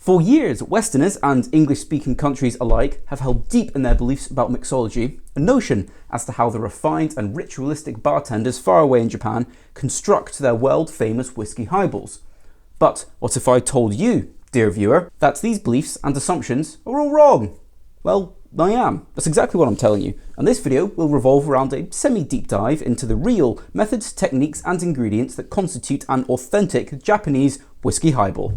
For years, Westerners and English-speaking countries alike have held deep in their beliefs about mixology, a notion as to how the refined and ritualistic bartenders far away in Japan construct their world-famous whiskey highballs. But what if I told you, dear viewer, that these beliefs and assumptions are all wrong? Well, I am. That's exactly what I'm telling you, and this video will revolve around a semi-deep dive into the real methods, techniques and ingredients that constitute an authentic Japanese whiskey highball.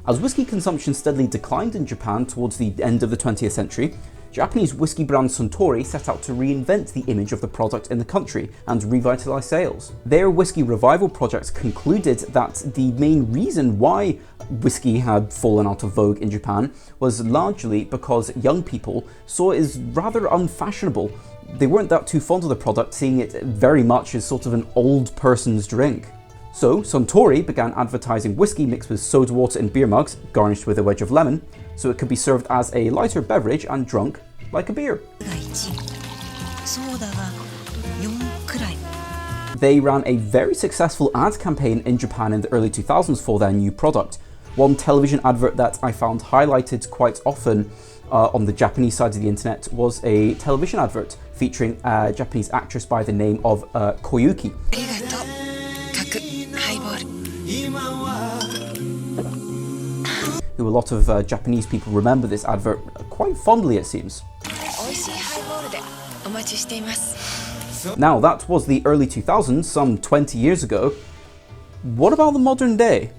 As whiskey consumption steadily declined in Japan towards the end of the 20th century, Japanese whiskey brand Suntory set out to reinvent the image of the product in the country and revitalise sales. Their whiskey revival project concluded that the main reason why whiskey had fallen out of vogue in Japan was largely because young people saw it as rather unfashionable. They weren't that too fond of the product, seeing it very much as sort of an old person's drink. So Suntory began advertising whiskey mixed with soda water in beer mugs, garnished with a wedge of lemon, so it could be served as a lighter beverage and drunk like a beer. They ran a very successful ad campaign in Japan in the early 2000s for their new product. One television advert that I found highlighted quite often on the Japanese side of the internet was a television advert featuring a Japanese actress by the name of Koyuki. Who a lot of Japanese people remember this advert quite fondly, it seems. Now, that was the early 2000s, some 20 years ago. What about the modern day?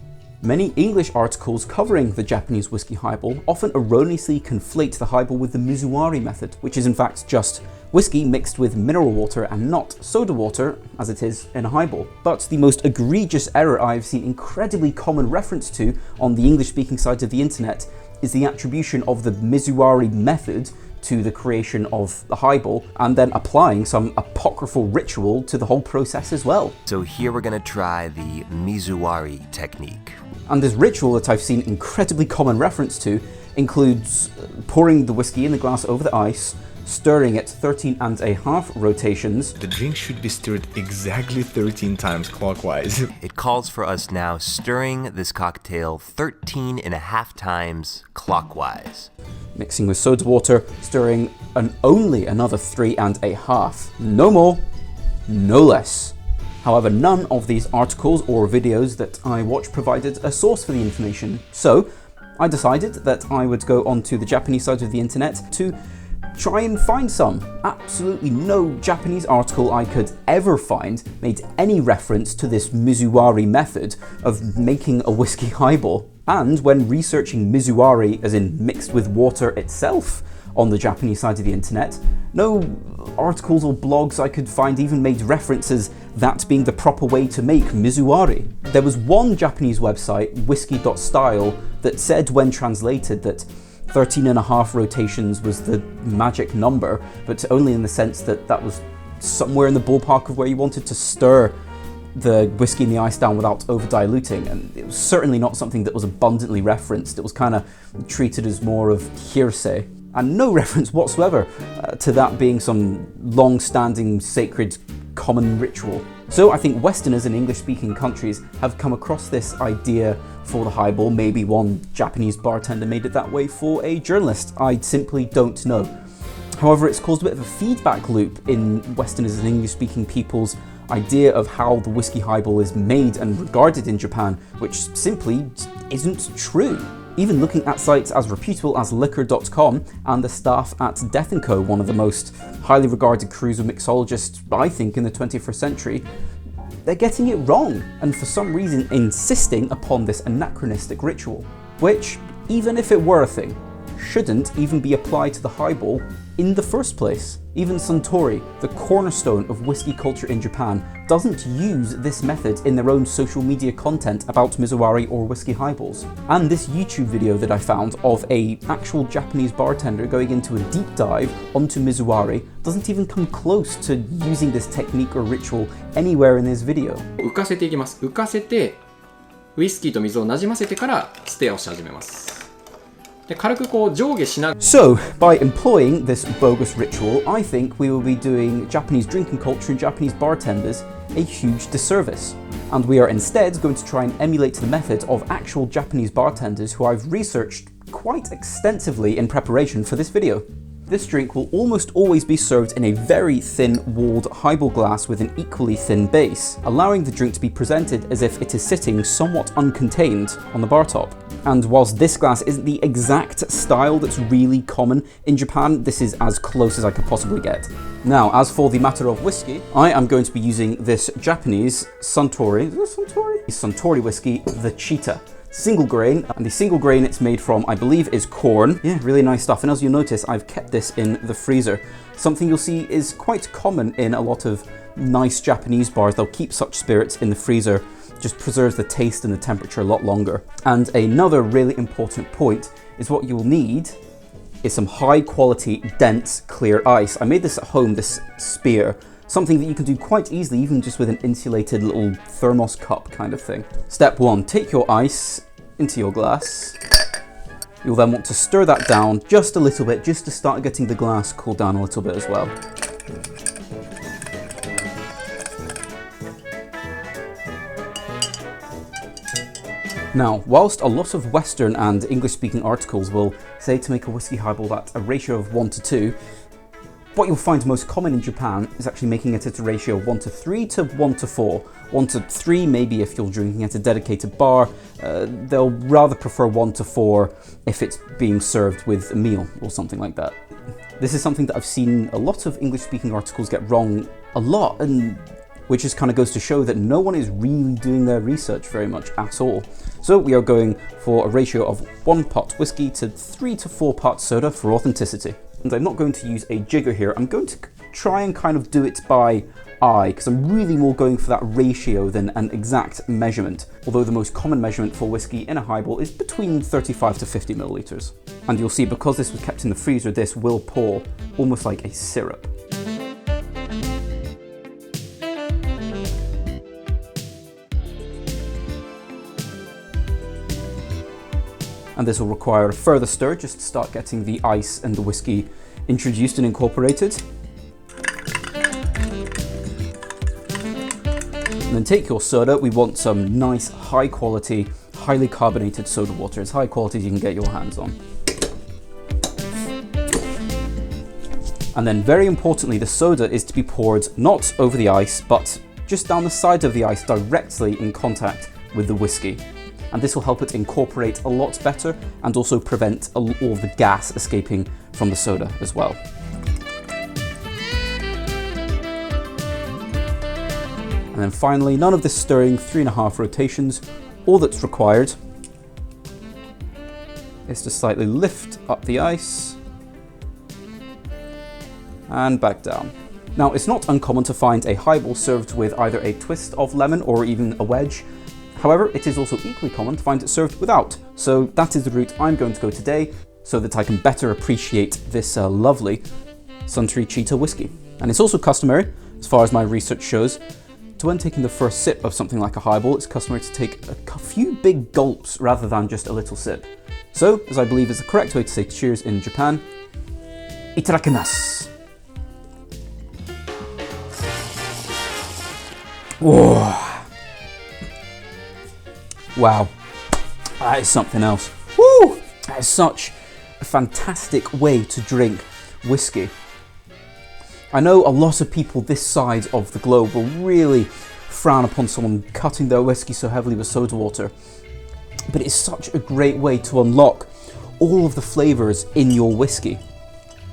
Many English articles covering the Japanese whiskey highball often erroneously conflate the highball with the mizuwari method, which is in fact just whiskey mixed with mineral water and not soda water, as it is in a highball. But the most egregious error I've seen incredibly common reference to on the English-speaking side of the internet is the attribution of the mizuwari method to the creation of the highball, and then applying some apocryphal ritual to the whole process as well. So here we're going to try the mizuwari technique. And this ritual that I've seen incredibly common reference to includes pouring the whiskey in the glass over the ice, stirring it 13.5 rotations. The drink should be stirred exactly 13 times clockwise. It calls for us now stirring this cocktail 13.5 times clockwise. Mixing with soda water, stirring only another 3.5. No more, no less. However, none of these articles or videos that I watched provided a source for the information. So I decided that I would go onto the Japanese side of the internet to try and find some. Absolutely no Japanese article I could ever find made any reference to this mizuwari method of making a whiskey highball. And when researching mizuwari, as in mixed with water itself, on the Japanese side of the internet, no articles or blogs I could find even made references that being the proper way to make mizuwari. There was one Japanese website, whisky.style, that said when translated that 13.5 rotations was the magic number, but only in the sense that that was somewhere in the ballpark of where you wanted to stir the whiskey and the ice down without over diluting, and it was certainly not something that was abundantly referenced. It was kind of treated as more of hearsay, and no reference whatsoever to that being some long-standing sacred common ritual. So I think Westerners in English-speaking countries have come across this idea for the highball. Maybe one Japanese bartender made it that way for a journalist. I simply don't know. However, it's caused a bit of a feedback loop in Westerners and English-speaking people's idea of how the whiskey highball is made and regarded in Japan, which simply isn't true. Even looking at sites as reputable as liquor.com and the staff at Death & Co, one of the most highly regarded crews of mixologists, I think, in the 21st century, they're getting it wrong, and for some reason insisting upon this anachronistic ritual, which, even if it were a thing, shouldn't even be applied to the highball in the first place. Even Suntory, the cornerstone of whiskey culture in Japan, doesn't use this method in their own social media content about mizuwari or whiskey highballs. And this YouTube video that I found of an actual Japanese bartender going into a deep dive onto mizuwari doesn't even come close to using this technique or ritual anywhere in this video. 浮かせていきます。浮かせてウイスキーと水をなじませてからステアをし始めます。で軽くこう上下しながら So, by employing this bogus ritual, I think we will be doing Japanese drinking culture and Japanese bartenders a huge disservice. And we are instead going to try and emulate the method of actual Japanese bartenders who I've researched quite extensively in preparation for this video. This drink will almost always be served in a very thin-walled highball glass with an equally thin base, allowing the drink to be presented as if it is sitting somewhat uncontained on the bar top. And whilst this glass isn't the exact style that's really common in Japan, this is as close as I could possibly get. Now, as for the matter of whiskey, I am going to be using this Japanese Suntory, is it Suntory? Suntory whiskey, the Cheetah. Single grain, and the single grain it's made from, I believe, is corn. Yeah, really nice stuff. And as you'll notice, I've kept this in the freezer. Something you'll see is quite common in a lot of nice Japanese bars. They'll keep such spirits in the freezer, just preserves the taste and the temperature a lot longer. And another really important point is what you'll need is some high quality, dense, clear ice. I made this at home, this spear. Something that you can do quite easily, even just with an insulated little thermos cup kind of thing. Step 1, take your ice into your glass. You'll then want to stir that down just a little bit, just to start getting the glass cooled down a little bit as well. Now, whilst a lot of Western and English-speaking articles will say to make a whiskey highball at a ratio of 1 to 2, what you'll find most common in Japan is actually making it at a ratio of 1 to 3 to 1 to 4. 1 to 3 maybe if you're drinking at a dedicated bar. They'll rather prefer 1 to 4 if it's being served with a meal or something like that. This is something that I've seen a lot of English-speaking articles get wrong a lot, and which just kind of goes to show that no one is really doing their research very much at all. So we are going for a ratio of 1 pot whiskey to 3 to 4 parts soda for authenticity. And I'm not going to use a jigger here. I'm going to try and kind of do it by eye, because I'm really more going for that ratio than an exact measurement. Although the most common measurement for whiskey in a highball is between 35 to 50 milliliters. And you'll see, because this was kept in the freezer, this will pour almost like a syrup. And this will require a further stir just to start getting the ice and the whiskey introduced and incorporated. And then take your soda. We want some nice, high quality, highly carbonated soda water, as high quality as you can get your hands on. And then very importantly, the soda is to be poured not over the ice, but just down the side of the ice, directly in contact with the whiskey. And this will help it incorporate a lot better and also prevent all of the gas escaping from the soda as well. And then finally, none of this stirring, 3.5 rotations. All that's required is to slightly lift up the ice and back down. Now, it's not uncommon to find a highball served with either a twist of lemon or even a wedge. However, it is also equally common to find it served without. So that is the route I'm going to go today, so that I can better appreciate this lovely Suntory Cheetah whiskey. And it's also customary, as far as my research shows, to when taking the first sip of something like a highball, it's customary to take a few big gulps rather than just a little sip. So, as I believe is the correct way to say cheers in Japan, itadakimasu. Whoa. Wow, that is something else. Woo! That is such a fantastic way to drink whiskey. I know a lot of people this side of the globe will really frown upon someone cutting their whiskey so heavily with soda water, but it's such a great way to unlock all of the flavours in your whiskey.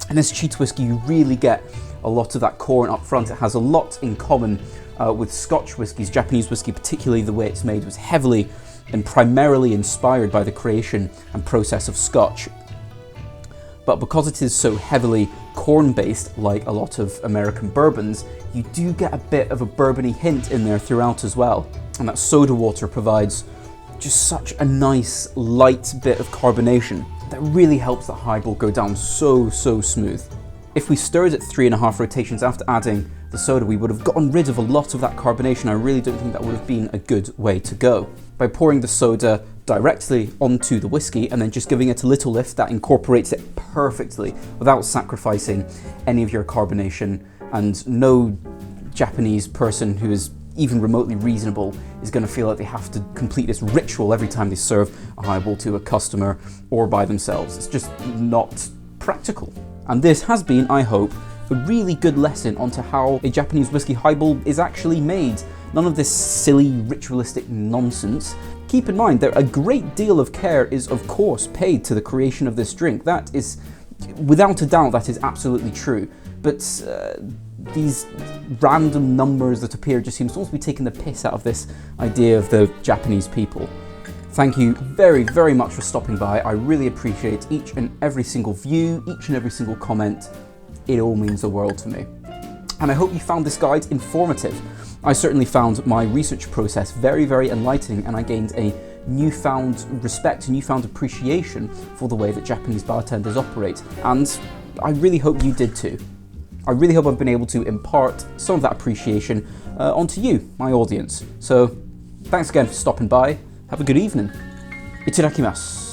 And this Cheetah whiskey, you really get a lot of that corn up front. It has a lot in common with Scotch whiskies. Japanese whiskey, particularly the way it's made, was heavily and primarily inspired by the creation and process of Scotch. But because it is so heavily corn-based, like a lot of American bourbons, you do get a bit of a bourbony hint in there throughout as well. And that soda water provides just such a nice, light bit of carbonation that really helps the highball go down so smooth. If we stirred it 3.5 rotations after adding the soda, we would have gotten rid of a lot of that carbonation. I really don't think that would have been a good way to go. By pouring the soda directly onto the whiskey and then just giving it a little lift that incorporates it perfectly without sacrificing any of your carbonation, and no Japanese person who is even remotely reasonable is going to feel like they have to complete this ritual every time they serve a highball to a customer or by themselves. It's just not practical. And this has been, I hope, a really good lesson onto how a Japanese whiskey highball is actually made. None of this silly ritualistic nonsense. Keep in mind that a great deal of care is of course paid to the creation of this drink. That is, without a doubt, that is absolutely true. But these random numbers that appear just seem to be taking the piss out of this idea of the Japanese people. Thank you very, very much for stopping by. I really appreciate each and every single view, each and every single comment. It all means the world to me. And I hope you found this guide informative. I certainly found my research process very, very enlightening, and I gained a newfound respect, a newfound appreciation for the way that Japanese bartenders operate. And I really hope you did too. I really hope I've been able to impart some of that appreciation onto you, my audience. So thanks again for stopping by. Have a good evening. Itadakimasu.